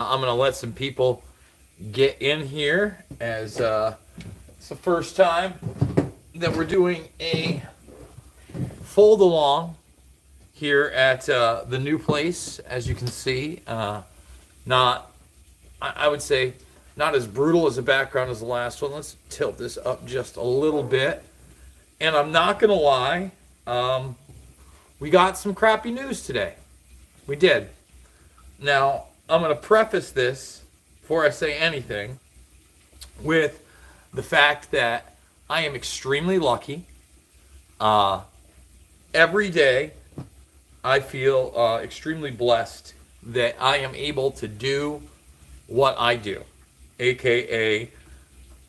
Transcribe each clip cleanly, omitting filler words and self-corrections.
I'm going to let some people get in here as it's the first time that we're doing a fold along here at the new place. As you can see, not, I would say, not as brutal as the background as the last one. Let's tilt this up just a little bit. And I'm not going to lie, we got some crappy news today. We did. Now, I'm going to preface this before I say anything with the fact that I am extremely lucky. Every day, I feel extremely blessed that I am able to do what I do, aka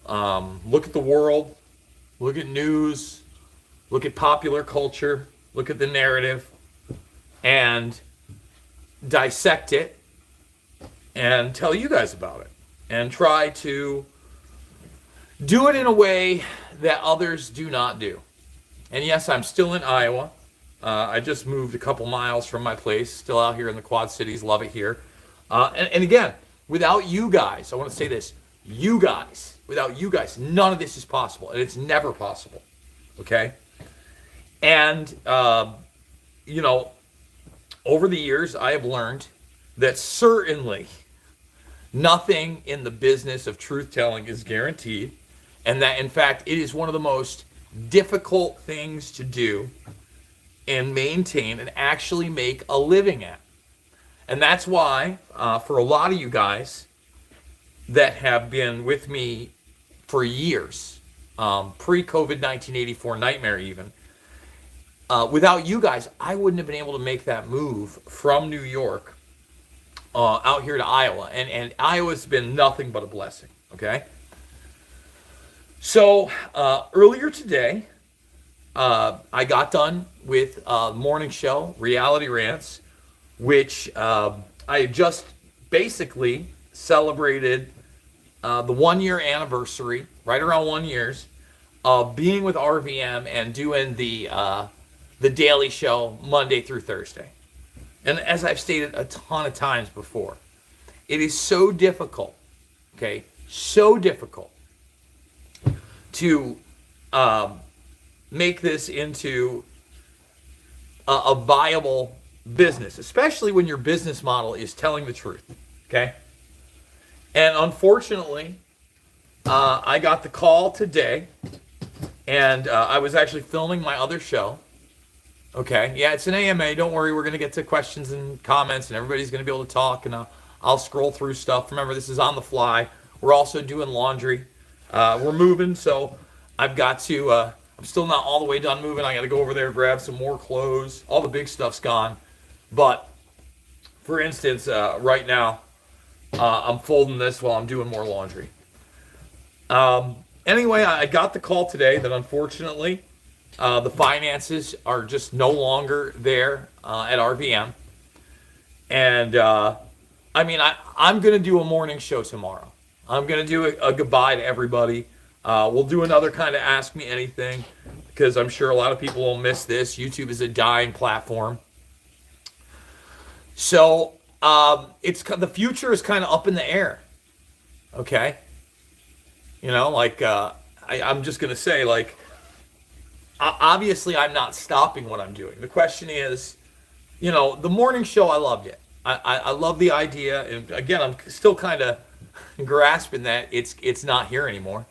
look at the world, look at news, look at popular culture, look at the narrative, and dissect it and tell you guys about it and try to do it in a way that others do not do. And yes, I'm still in Iowa. I just moved a couple miles from my place, still out here in the Quad Cities, love it here. And again, without you guys, I want to say this, you guys, without you guys, none of this is possible, and it's never possible, okay? And, over the years, I have learned that certainly nothing in the business of truth-telling is guaranteed, and that, in fact, it is one of the most difficult things to do and maintain and actually make a living at. And that's why, for a lot of you guys that have been with me for years, pre-COVID 1984 nightmare even, without you guys, I wouldn't have been able to make that move from New York out here to Iowa. And Iowa's been nothing but a blessing, okay? So earlier today, I got done with morning show, Reality Rants, which I just basically celebrated the 1 year anniversary, right around 1 year, of being with RVM and doing the daily show Monday through Thursday. And as I've stated a ton of times before, it is so difficult, okay, so difficult to make this into a viable business, especially when your business model is telling the truth, okay? And unfortunately, I got the call today, and I was actually filming my other show. Okay, yeah, it's an AMA. Don't worry, we're going to get to questions and comments, and everybody's going to be able to talk, and I'll scroll through stuff. Remember, this is on the fly. We're also doing laundry. We're moving, so I've got to, I'm still not all the way done moving. I got to go over there, grab some more clothes. All the big stuff's gone. But, for instance, right now, I'm folding this while I'm doing more laundry. Anyway, I got the call today that unfortunately, the finances are just no longer there at RVM. And, I'm going to do a morning show tomorrow. I'm going to do a goodbye to everybody. We'll do another kind of Ask Me Anything, because I'm sure a lot of people will miss this. YouTube is a dying platform. So, the future is kind of up in the air. Okay? I'm just going to say, obviously, I'm not stopping what I'm doing. The question is, the morning show, I loved it. I love the idea. And again, I'm still kind of grasping that it's not here anymore.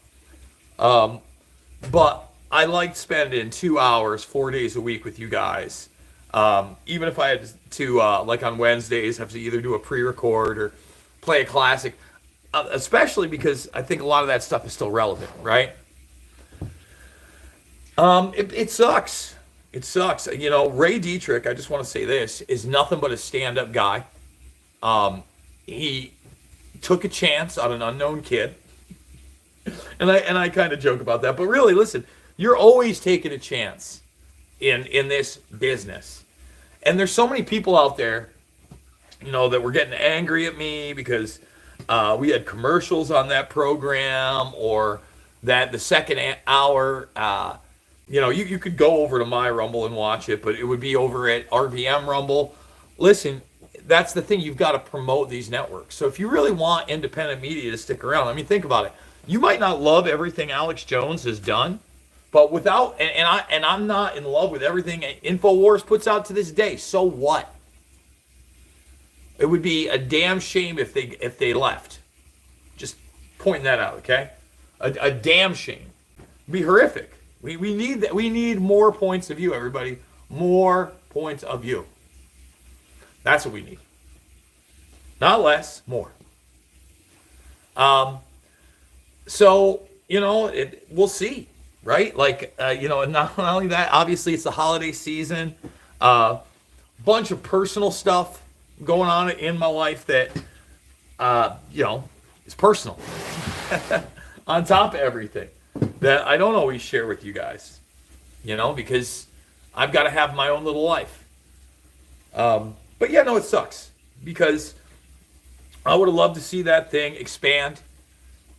But I liked spending 2 hours, 4 days a week with you guys. Even if I had to, like on Wednesdays, have to either do a pre-record or play a classic. Especially because I think a lot of that stuff is still relevant, right? It sucks. It sucks. Ray Dietrich, I just want to say this, is nothing but a stand-up guy. He took a chance on an unknown kid. And I kind of joke about that. But really, listen, you're always taking a chance in this business. And there's so many people out there, that were getting angry at me because we had commercials on that program, or that the second hour, you could go over to My Rumble and watch it, but it would be over at RVM Rumble. Listen, that's the thing. You've got to promote these networks. So if you really want independent media to stick around, I mean, think about it. You might not love everything Alex Jones has done, but without and I'm not in love with everything InfoWars puts out to this day. So what? It would be a damn shame if they left. Just pointing that out, okay? A damn shame. It'd be horrific. We need that. We need more points of view, everybody. More points of view. That's what we need. Not less, more. So, we'll see, right? Like, not only that, obviously it's the holiday season. Bunch of personal stuff going on in my life that, is personal. On top of everything that I don't always share with you guys, because I've got to have my own little life. But yeah, no, it sucks because I would have loved to see that thing expand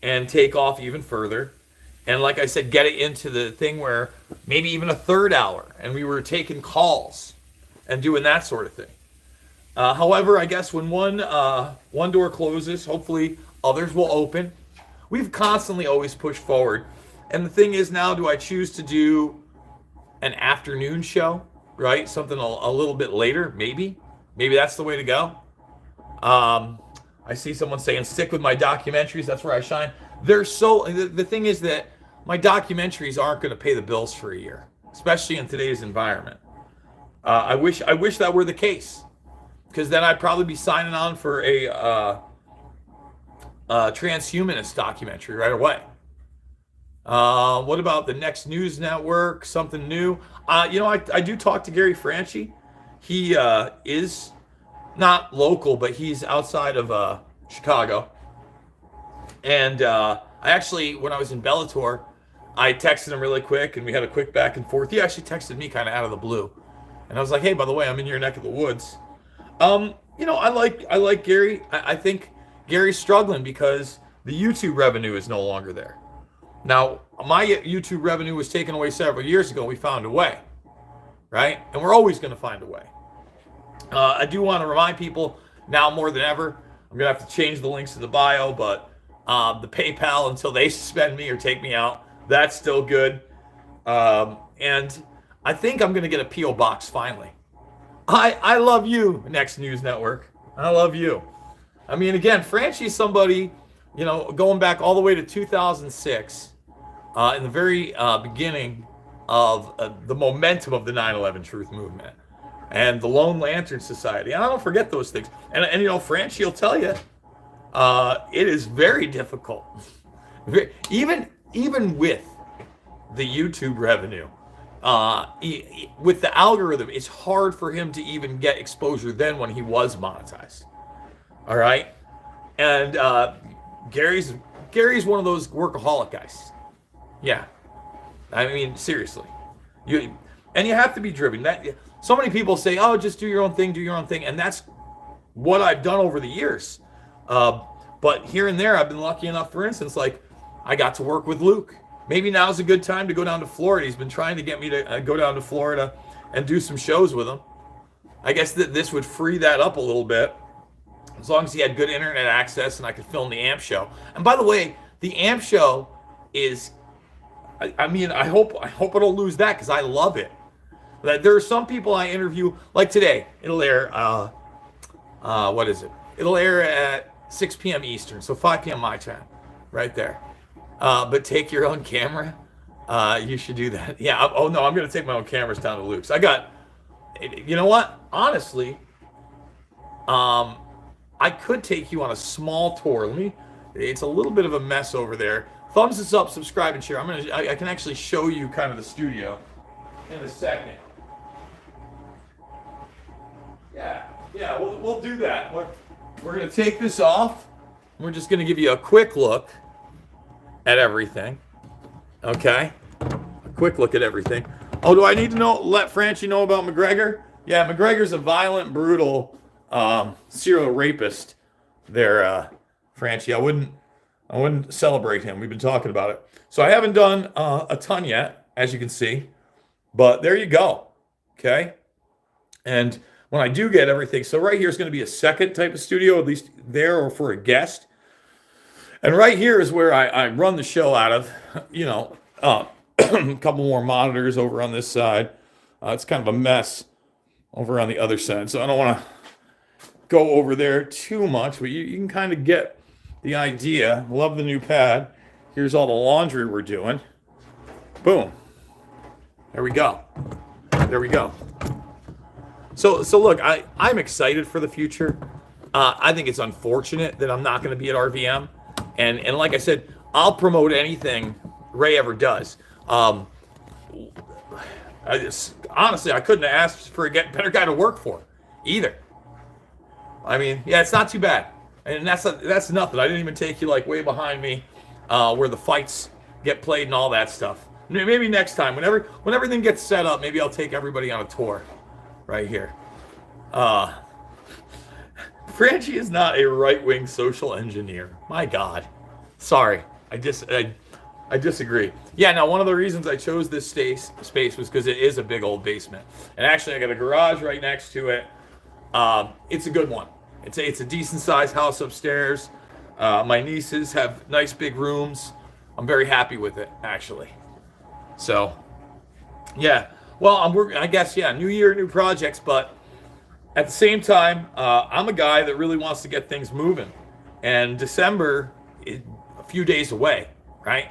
and take off even further. And like I said, get it into the thing where maybe even a third hour and we were taking calls and doing that sort of thing. However, I guess when one door closes, hopefully others will open. We've constantly always pushed forward. And the thing is now, do I choose to do an afternoon show, right? Something a little bit later, maybe. Maybe that's the way to go. I see someone saying, stick with my documentaries. That's where I shine. The thing is that my documentaries aren't going to pay the bills for a year, especially in today's environment. I wish that were the case, because then I'd probably be signing on for a transhumanist documentary right away. What about the Next News Network? Something new? I do talk to Gary Franchi. He is not local, but he's outside of Chicago. And I actually, when I was in Bellator, I texted him really quick, and we had a quick back and forth. He actually texted me kind of out of the blue, and I was like, "Hey, by the way, I'm in your neck of the woods." I like Gary. I think Gary's struggling because the YouTube revenue is no longer there. Now, my YouTube revenue was taken away several years ago. We found a way, right? And we're always going to find a way. I do want to remind people now more than ever, I'm going to have to change the links to the bio, but the PayPal, until they suspend me or take me out, that's still good. And I think I'm going to get a P.O. box finally. I love you, Next News Network. I love you. I mean, again, Franchi's somebody, going back all the way to 2006, in the very beginning of the momentum of the 9/11 Truth Movement and the Lone Lantern Society. And I don't forget those things. And Franchi will tell you, it is very difficult. Even with the YouTube revenue, with the algorithm, it's hard for him to even get exposure then when he was monetized. All right? And Gary's one of those workaholic guys. Yeah. I mean, seriously. You have to be driven. So many people say, "Oh, just do your own thing, and that's what I've done over the years. But here and there, I've been lucky enough, for instance, like I got to work with Luke. Maybe now's a good time to go down to Florida. He's been trying to get me to go down to Florida and do some shows with him. I guess that this would free that up a little bit, as long as he had good internet access and I could film the AMP show. And by the way, the AMP show is, I hope I don't lose that, because I love it. There are some people I interview, like today, it'll air, what is it? It'll air at 6 p.m. Eastern, so 5 p.m. my time, right there. But take your own camera. You should do that. Yeah. I'm going to take my own cameras down to Luke's. You know what? Honestly, I could take you on a small tour. It's a little bit of a mess over there. Thumbs us up, subscribe, and share. I can actually show you kind of the studio in a second. Yeah, we'll do that. We're going to take this off. We're just going to give you a quick look at everything. Okay? A quick look at everything. Oh, do I need to let Franchi know about McGregor? Yeah, McGregor's a violent, brutal serial rapist there, Franchi. I wouldn't celebrate him. We've been talking about it. So I haven't done a ton yet, as you can see. But there you go. Okay? And when I do get everything. So right here is going to be a second type of studio, at least there or for a guest. And right here is where I run the show out of. You know, a couple more monitors over on this side. It's kind of a mess over on the other side. So I don't want to go over there too much, but you can kind of get the idea. Love the new pad. Here's all the laundry we're doing. Boom. There we go. There we go. So look, I'm excited for the future. I think it's unfortunate that I'm not going to be at RVM. And like I said, I'll promote anything Ray ever does. Honestly, I couldn't have asked for a better guy to work for either. I mean, yeah, it's not too bad. And that's nothing. I didn't even take you like way behind me where the fights get played and all that stuff. Maybe next time, when everything gets set up, maybe I'll take everybody on a tour right here. Franchi is not a right-wing social engineer. My God. Sorry. I disagree. Yeah, now one of the reasons I chose this space was because it is a big old basement. And actually, I got a garage right next to it. It's a good one. It's a decent-sized house upstairs. My nieces have nice big rooms. I'm very happy with it, actually. So, yeah. Well, I guess, yeah, new year, new projects, but at the same time, I'm a guy that really wants to get things moving. And December is a few days away, right?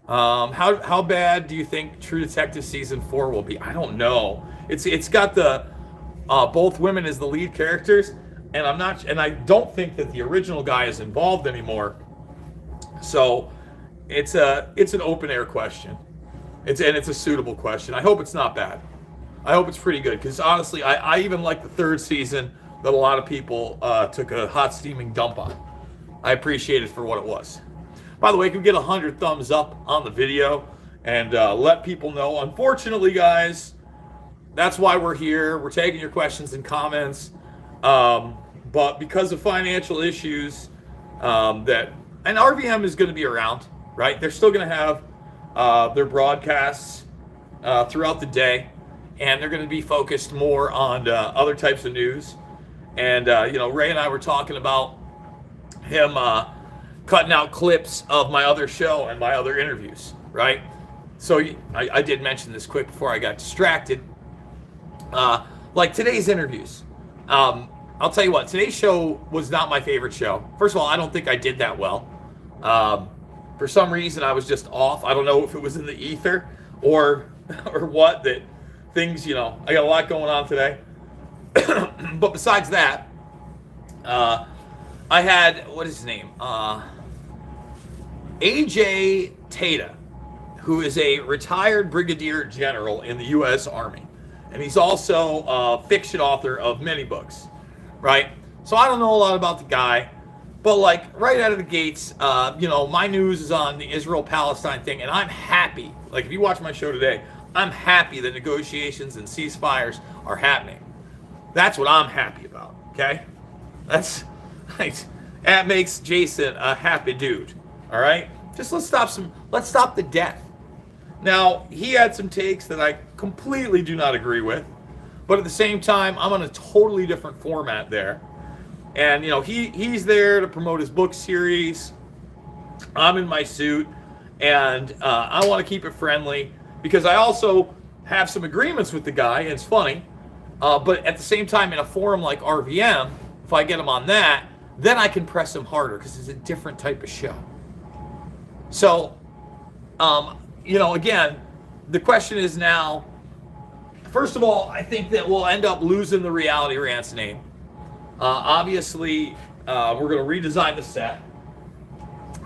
How bad do you think True Detective Season 4 will be? I don't know. It's got the both women as the lead characters, and I don't think that the original guy is involved anymore. So it's an open air question. It's a suitable question. I hope it's not bad. I hope it's pretty good, because honestly, I even like the third season that a lot of people took a hot steaming dump on. I appreciate it for what it was. By the way, can we get 100 thumbs up on the video and let people know? Unfortunately, guys, that's why we're here. We're taking your questions and comments. But because of financial issues, and RVM is going to be around, right? They're still going to have their broadcasts throughout the day, and they're going to be focused more on other types of news. And, Ray and I were talking about him cutting out clips of my other show and my other interviews, right? So I did mention this quick before I got distracted. Like today's interviews. I'll tell you what, today's show was not my favorite show. First of all, I don't think I did that well. For some reason, I was just off. I don't know if it was in the ether or what, that things, I got a lot going on today. But besides that, I had, what is his name? AJ Tata, who is a retired brigadier general in the U.S. Army. And he's also a fiction author of many books, right? So I don't know a lot about the guy, but like right out of the gates, my news is on the Israel-Palestine thing, and I'm happy. Like if you watch my show today, I'm happy that negotiations and ceasefires are happening. That's what I'm happy about, okay? That makes Jason a happy dude, all right? Just let's stop the death. Now, he had some takes that I completely do not agree with, but at the same time, I'm on a totally different format there. And, he's there to promote his book series. I'm in my suit, and I want to keep it friendly because I also have some agreements with the guy, and it's funny. But at the same time, in a forum like RVM, if I get him on that, then I can press him harder because it's a different type of show. So, again, the question is now, first of all, I think that we'll end up losing the Reality Rants name. Obviously, we're going to redesign the set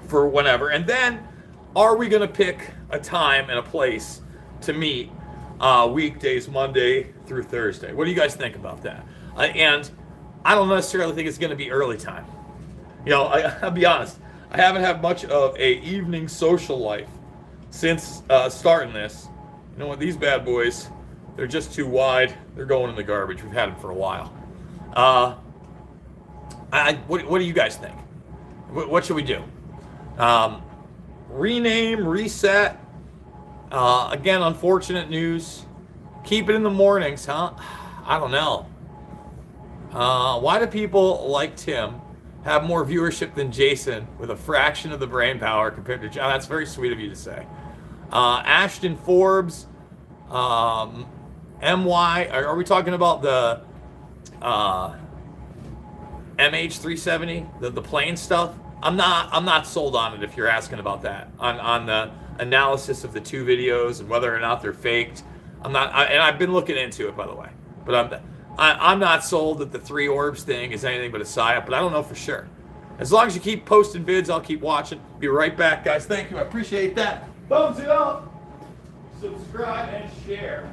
for whenever. And then, are we going to pick a time and a place to meet weekdays, Monday through Thursday? What do you guys think about that? And I don't necessarily think it's going to be early time. I'll be honest. I haven't had much of a evening social life since starting this. You know what? These bad boys, they're just too wide. They're going in the garbage. We've had them for a while. What do you guys think? What should we do? Rename, reset. Again, unfortunate news. Keep it in the mornings, huh? I don't know. Why do people like Tim have more viewership than Jason with a fraction of the brain power compared to John? That's very sweet of you to say. Ashton Forbes, MY, are we talking about the MH370, the plane stuff? I'm not sold on it if you're asking about that. On the analysis of the two videos and whether or not they're faked. And I've been looking into it, by the way. But I'm not sold that the 3 orbs thing is anything but a psyop, but I don't know for sure. As long as you keep posting vids, I'll keep watching. Be right back, guys. Thank you. I appreciate that. Thumbs it up, subscribe, and share.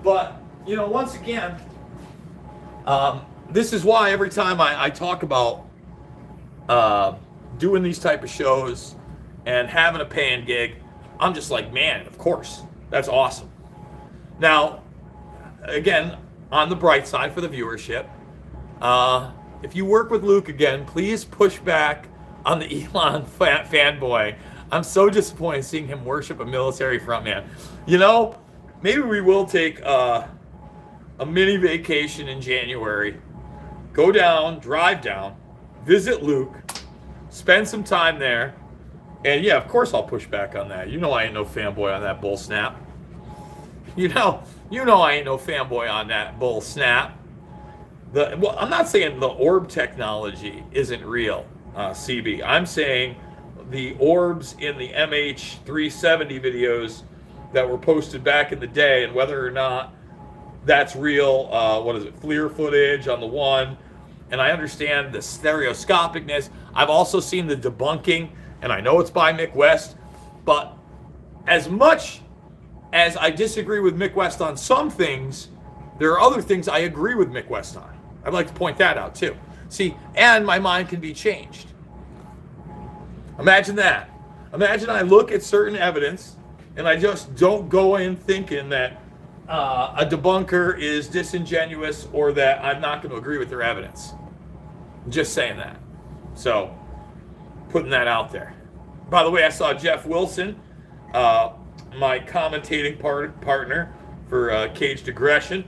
But, once again, this is why every time I talk about doing these type of shows and having a paying gig, I'm just like, man, of course, that's awesome. Now, again, on the bright side for the viewership, if you work with Luke again, please push back on the Elon fanboy. I'm so disappointed seeing him worship a military frontman. Maybe we will take a mini vacation in January. Go down, drive down, visit Luke, spend some time there. And yeah, of course I'll push back on that. I ain't no fanboy on that bull snap. I ain't no fanboy on that bull snap. I'm not saying the orb technology isn't real, CB. I'm saying the orbs in the MH370 videos that were posted back in the day, and whether or not that's real, FLIR footage on the one. And I understand the stereoscopicness. I've also seen the debunking, and I know it's by Mick West, but as much as I disagree with Mick West on some things, there are other things I agree with Mick West on. I'd like to point that out too. See, and my mind can be changed. Imagine that. Imagine I look at certain evidence and I just don't go in thinking that a debunker is disingenuous or that I'm not going to agree with their evidence. I'm just saying that. So, putting that out there. By the way, I saw Jeff Wilson, my commentating partner for Caged Aggression,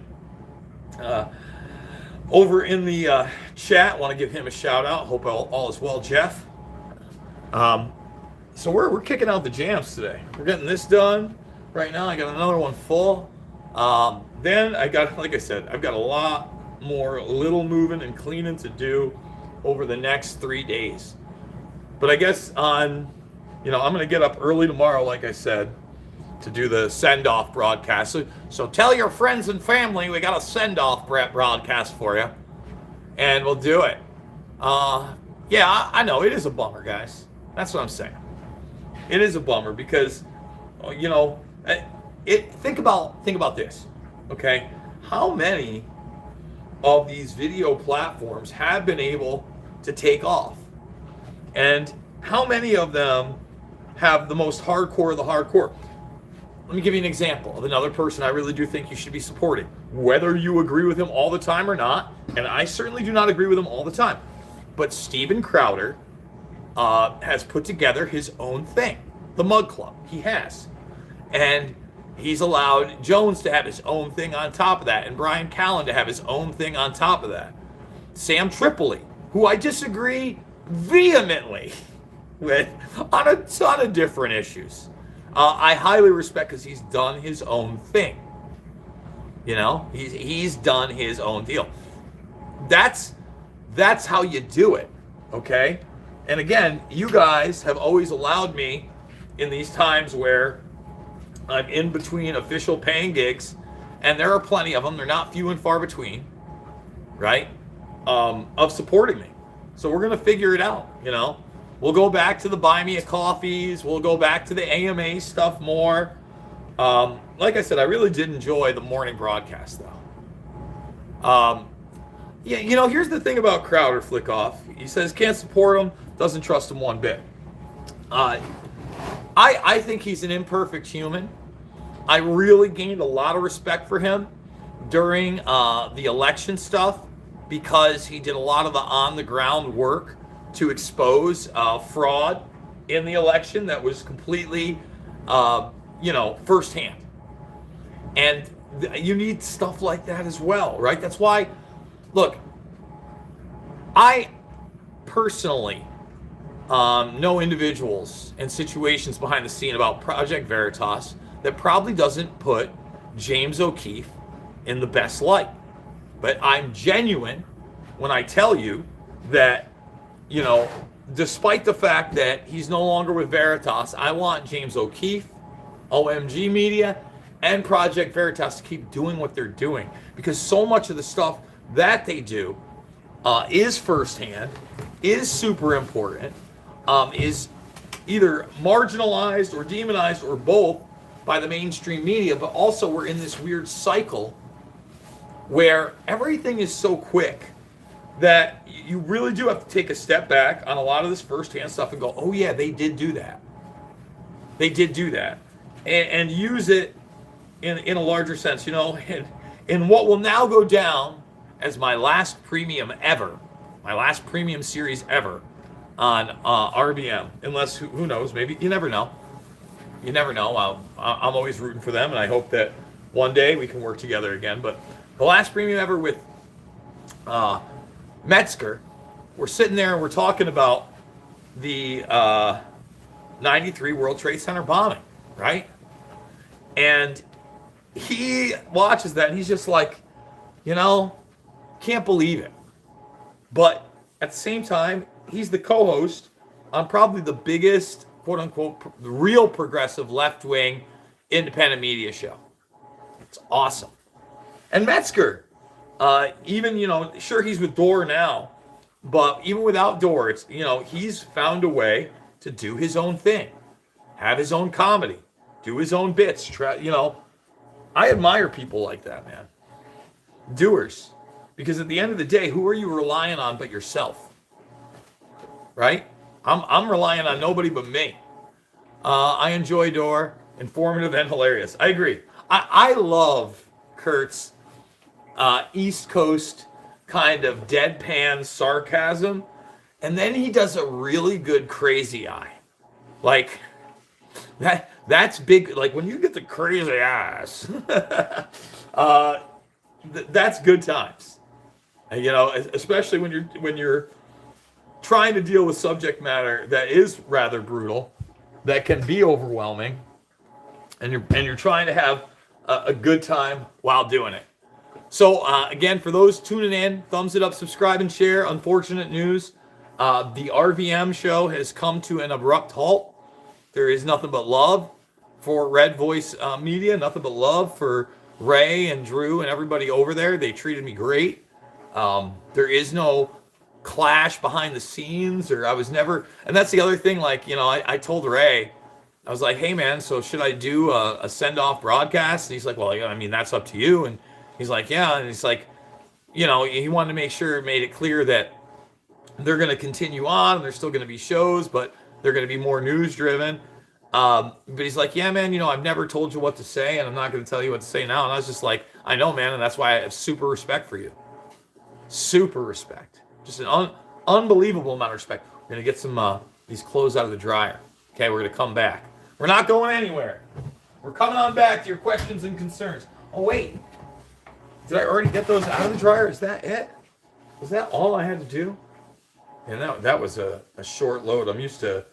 over in the chat. Want to give him a shout out. Hope all is well, Jeff. So we're kicking out the jams today. We're getting this done right now. I got another one full. Then I got, like I said, I've got a lot more little moving and cleaning to do over the next 3 days. But I guess I'm going to get up early tomorrow, like I said, to do the send-off broadcast. So tell your friends and family we got a send-off broadcast for you, and we'll do it. Yeah, I know it is a bummer, guys. That's what I'm saying. It is a bummer because, think about this, okay? How many of these video platforms have been able to take off? And how many of them have the most hardcore of the hardcore? Let me give you an example of another person I really do think you should be supporting, whether you agree with him all the time or not, and I certainly do not agree with him all the time. But Steven Crowder has put together his own thing, the Mug Club. He has. And he's allowed Jones to have his own thing on top of that, and Brian Callen to have his own thing on top of that. Sam Tripoli, who I disagree vehemently with on a ton of different issues. I highly respect because he's done his own thing. He's done his own deal. That's how you do it, okay? And again, you guys have always allowed me in these times where I'm in between official paying gigs, and there are plenty of them, they're not few and far between, right, of supporting me. So we're going to figure it out, We'll go back to the Buy Me a Coffees. We'll go back to the AMA stuff more. Like I said, I really did enjoy the morning broadcast, though. Here's the thing about Crowder, Flick Off. He says can't support him, doesn't trust him one bit. I think he's an imperfect human. I really gained a lot of respect for him during the election stuff because he did a lot of the on-the-ground work to expose fraud in the election that was completely, firsthand. And you need stuff like that as well, right? That's why, look, I personally know individuals and situations behind the scene about Project Veritas that probably doesn't put James O'Keefe in the best light. But I'm genuine when I tell you that, you know, despite the fact that he's no longer with Veritas, I want James O'Keefe, OMG Media, and Project Veritas to keep doing what they're doing, because so much of the stuff that they do is firsthand, is super important, is either marginalized or demonized or both by the mainstream media, but also we're in this weird cycle where everything is so quick that you really do have to take a step back on a lot of this firsthand stuff and go, oh yeah, they did do that. They did do that. And use it in a larger sense, you know, in what will now go down as my last premium ever, my last premium series ever on RVM, unless, who knows, maybe, you never know. You never know. I'm always rooting for them, and I hope that one day we can work together again. But the last premium ever with Metzger, we're sitting there and we're talking about the 93 World Trade Center bombing, right? And he watches that and he's just like, you know, can't believe it. But at the same time, he's the co-host on probably the biggest, quote unquote, real progressive left-wing independent media show. It's awesome. And Metzger, even, you know, sure, he's with Dore now, but even without Dore, it's, you know, he's found a way to do his own thing, have his own comedy, do his own bits. You know, I admire people like that, man. Doers. Because at the end of the day, who are you relying on but yourself? Right? I'm relying on nobody but me. I enjoy Dore, informative and hilarious. I agree. I love Kurt's East Coast kind of deadpan sarcasm, and then he does a really good crazy eye. Like that's big. Like when you get the crazy eyes, that's good times. And, you know, especially when you're trying to deal with subject matter that is rather brutal, that can be overwhelming, and you're trying to have a good time while doing it. So again, for those tuning in, thumbs it up, subscribe, and share. Unfortunate news: the RVM show has come to an abrupt halt. There is nothing but love for Red Voice Media, nothing but love for Ray and Drew and everybody over there. They treated me great. There is no clash behind the scenes, or I was never, and that's the other thing, like, you know, I told Ray, I was like, hey man, so should I do a send-off broadcast? And he's like, well, I mean, that's up to you. And he's like, yeah. And he's like, you know, he wanted to make sure, made it clear that they're going to continue on, and there's still going to be shows, but they're going to be more news driven. But he's like, yeah, man, you know, I've never told you what to say, and I'm not going to tell you what to say now. And I was just like, I know, man, and that's why I have super respect for you. Super respect. Just an unbelievable amount of respect. We're going to get some these clothes out of the dryer. Okay, we're going to come back. We're not going anywhere. We're coming on back to your questions and concerns. Oh, wait. Did I already get those out of the dryer? Is that it? Was that all I had to do? And that was a short load. I'm used to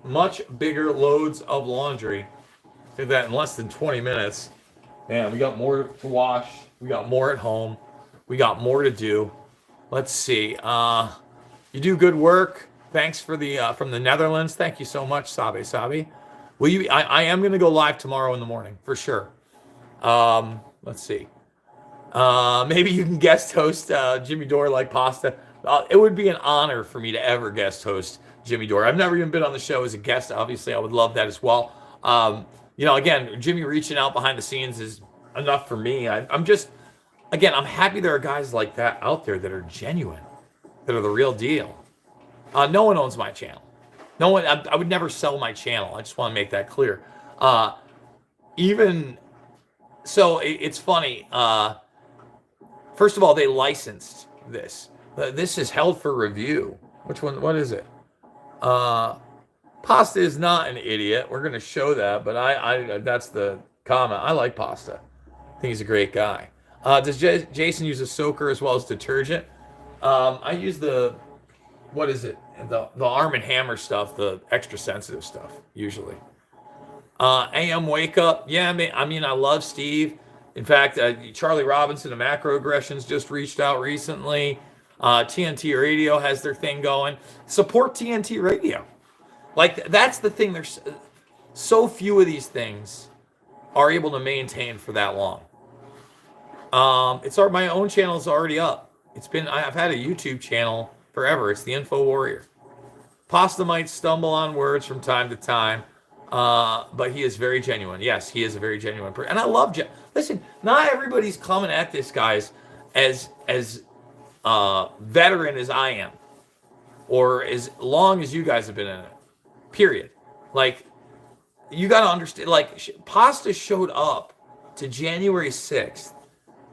much bigger loads of laundry. Did that in less than 20 minutes. Man, we got more to wash. We got more at home. We got more to do. Let's see. You do good work. Thanks for the from the Netherlands. Thank you so much, Sabi. Will you? I am going to go live tomorrow in the morning for sure. Let's see. Maybe you can guest host Jimmy Dore like pasta. It would be an honor for me to ever guest host Jimmy Dore. I've never even been on the show as a guest. Obviously, I would love that as well. You know, again, Jimmy reaching out behind the scenes is enough for me. I'm just, again, I'm happy there are guys like that out there that are genuine, that are the real deal. No one owns my channel. No one. I would never sell my channel. I just want to make that clear. Even so, it's funny. First of all, they licensed this. This is held for review. Which one? What is it? Pasta is not an idiot. We're going to show that, but I that's the comment. I like pasta. I think he's a great guy. Does Jason use a soaker as well as detergent? I use the, what is it? The Arm& Hammer stuff, the extra sensitive stuff, usually. AM Wake Up. Yeah, I mean, I love Steve. In fact, Charlie Robinson of Macroaggressions just reached out recently. TNT Radio has their thing going. Support TNT Radio. Like, that's the thing. There's so few of these things are able to maintain for that long. My own channel is already up. I've had a YouTube channel forever. It's the Info Warrior. Pasta might stumble on words from time to time, but he is very genuine. Yes, he is a very genuine person, and I love. Listen, not everybody's coming at this, guys, as veteran as I am, or as long as you guys have been in it. Period. Like, you got to understand. Like, Pasta showed up to January 6th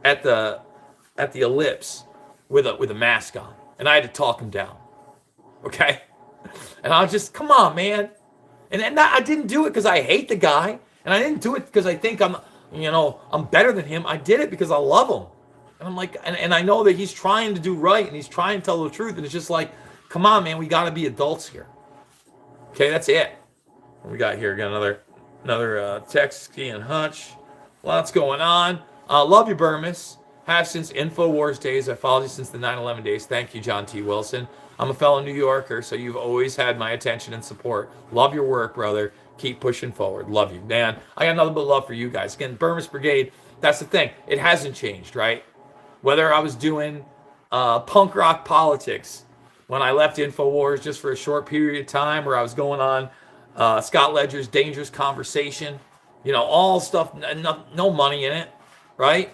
at the Ellipse with a mask on, and I had to talk him down. Okay. And I was just, come on, man. And I didn't do it because I hate the guy. And I didn't do it because I think I'm better than him. I did it because I love him. And I'm like, and I know that he's trying to do right and he's trying to tell the truth. And it's just like, come on, man, we got to be adults here. Okay, that's it. What we got here? Got another text, Ski and Hutch. Lots going on. Love you, Bermas. Have since InfoWars days. I followed you since the 9/11 days. Thank you, John T. Wilson. I'm a fellow New Yorker, so you've always had my attention and support. Love your work, brother. Keep pushing forward. Love you, man. I got nothing but love for you guys. Again, Bermas Brigade, that's the thing. It hasn't changed, right? Whether I was doing punk rock politics when I left InfoWars just for a short period of time, or I was going on Scott Ledger's Dangerous Conversation, all stuff, no money in it, right?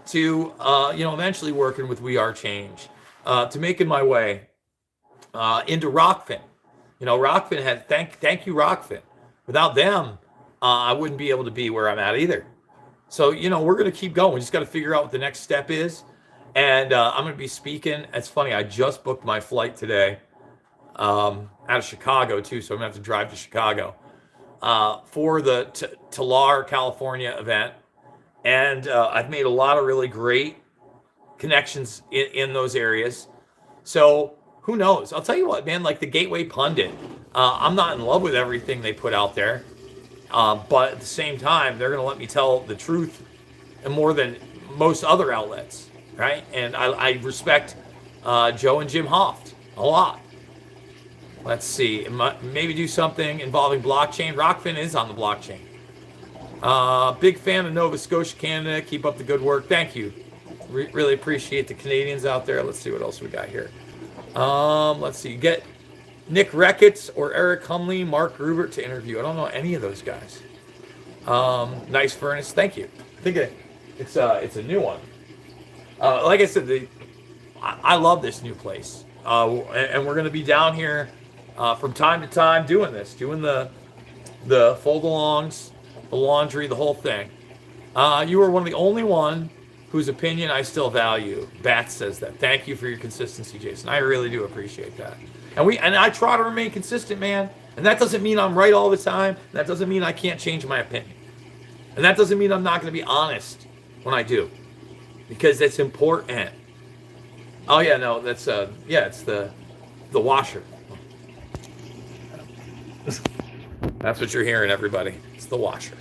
To, eventually working with We Are Change, to making my way into Rockfin. Rockfin had, thank you, Rockfin. Without them, I wouldn't be able to be where I'm at either. So, we're going to keep going. We just got to figure out what the next step is. And I'm going to be speaking. It's funny, I just booked my flight today out of Chicago, too. So I'm going to have to drive to Chicago for the Tulare, California event. And I've made a lot of really great connections in those areas. So who knows? I'll tell you what, man, like the Gateway Pundit, I'm not in love with everything they put out there. But at the same time, they're going to let me tell the truth and more than most other outlets, right? And I respect Joe and Jim Hoft a lot. Let's see. Maybe do something involving blockchain. Rockfin is on the blockchain. Big fan of Nova Scotia, Canada. Keep up the good work. Thank you. Really appreciate the Canadians out there. Let's see what else we got here. Let's see. Get Nick Reckitt or Eric Humley, Mark Grubert to interview. I don't know any of those guys. Nice furnace. Thank you. I think it's a new one. Like I said, I love this new place. And we're going to be down here from time to time doing this, doing the fold-alongs, the laundry, the whole thing. You are one of the only one whose opinion I still value. Bat says that. Thank you for your consistency, Jason. I really do appreciate that. And I try to remain consistent, man. And that doesn't mean I'm right all the time. That doesn't mean I can't change my opinion. And that doesn't mean I'm not going to be honest when I do, because it's important. Oh yeah, no, that's it's the washer. That's what you're hearing, everybody. It's the washer.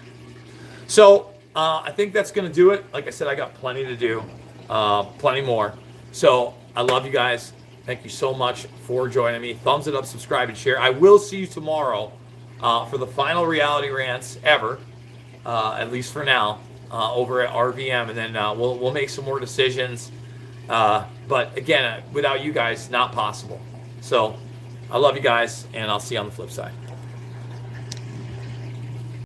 So I think that's going to do it. Like I said, I got plenty to do, plenty more. So I love you guys. Thank you so much for joining me. Thumbs it up, subscribe, and share. I will see you tomorrow for the final reality rants ever, at least for now, over at RVM, and then we'll make some more decisions. But again, without you guys, not possible. So I love you guys, and I'll see you on the flip side.